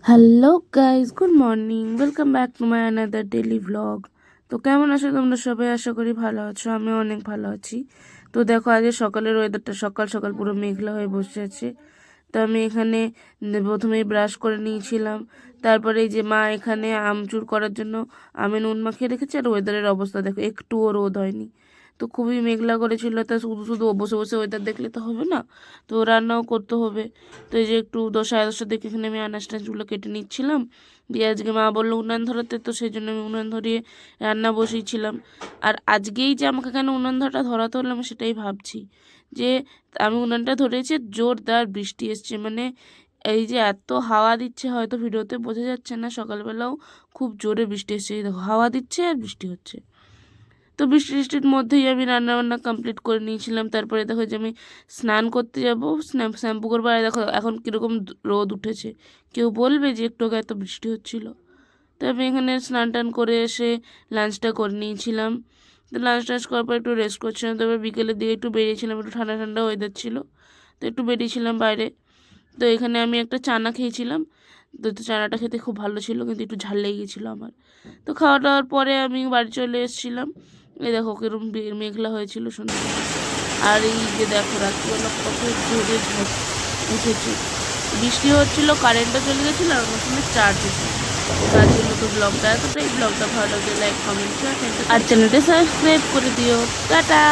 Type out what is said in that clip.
Hello guys, good morning, welcome back to my another daily vlog. তো কেমন আছো তোমরা সবাই? আশা করি ভালো আছো, আমিও অনেক ভালো আছি। তো দেখো, আজ সকালের ওয়েদারটা সকাল সকাল পুরো মেঘলা হয়ে বসে আছে। তো আমি এখানে প্রথমেই ব্রাশ করে নিয়েছিলাম। তারপরে এই যে মা এখানে আমচুর করার জন্য আমে নুন মাখিয়ে রেখেছে। আর ওয়েদারের অবস্থা দেখো, একটুও রোদ হয়নি। তো খুবই মেঘলা করেছিল। তা শুধু শুধু বসে বসে ওয়েদার দেখলে তো হবে না, তো রান্নাও করতে হবে। তো এই যে একটু 10 সাড়ে 10টার দিকে এখানে আমি আনাজ টানাজগুলো কেটে নিচ্ছিলাম। দিয়ে আজকে মা বললো উনান ধরাতে, তো সেই জন্য আমি উনান ধরিয়ে রান্না বসিয়েছিলাম। আর আজকেই যে আমাকে কেন উনান ধরাতে হলো, আমি সেটাই ভাবছি। যে আমি উনানটা ধরেছি, জোরদার বৃষ্টি এসছে, মানে এই যে এত হাওয়া দিচ্ছে, হয়তো ভিডিওতে বোঝা যাচ্ছে না, সকালবেলাও খুব জোরে বৃষ্টি এসছে। এই দেখো, হাওয়া দিচ্ছে আর বৃষ্টি হচ্ছে। তো বৃষ্টির মধ্যেই আমি রান্নাবান্না কমপ্লিট করে নিয়েছিলাম। তারপরে দেখো যে আমি স্নান করতে যাবো, শ্যাম্পু করবো। আর দেখো এখন কীরকম রোদ উঠেছে, কেউ বলবে যে একটু আগে এত বৃষ্টি হচ্ছিল। তো আমি এখানে স্নান টান করে এসে লাঞ্চটা করে নিয়েছিলাম। তো লাঞ্চ টাঞ্চ করার পর একটু রেস্ট করছিলাম। তারপর বিকেলের দিকে একটু বেরিয়েছিলাম, একটু ঠান্ডা ঠান্ডা ওয়েদার ছিল, তো একটু বেরিয়েছিলাম বাইরে। তো এখানে আমি একটা চানা খেয়েছিলাম। তো চানাটা খেতে খুব ভালো ছিল, কিন্তু একটু ঝাল লেগে গেছিলো আমার। তো খাওয়া দাওয়ার পরে আমি বাড়ি চলে এসেছিলাম। এই দেখো কিরকম মেঘলা হয়েছিল সুন্দর। আর এই যে দেখো, রাত্রিবেলা কত জোরে ঝড় উঠেছে, বৃষ্টি হচ্ছিল, কারেন্টও চলে গেছিলো, আর আমার ফোনে চার্জ ছিল। তার জন্য তো ব্লগটা এতটাই, ব্লগটা ভালো লাগলে লাইক কমেন্ট শেয়ার আর চ্যানেলটা সাবস্ক্রাইব করে দিও। টাটা।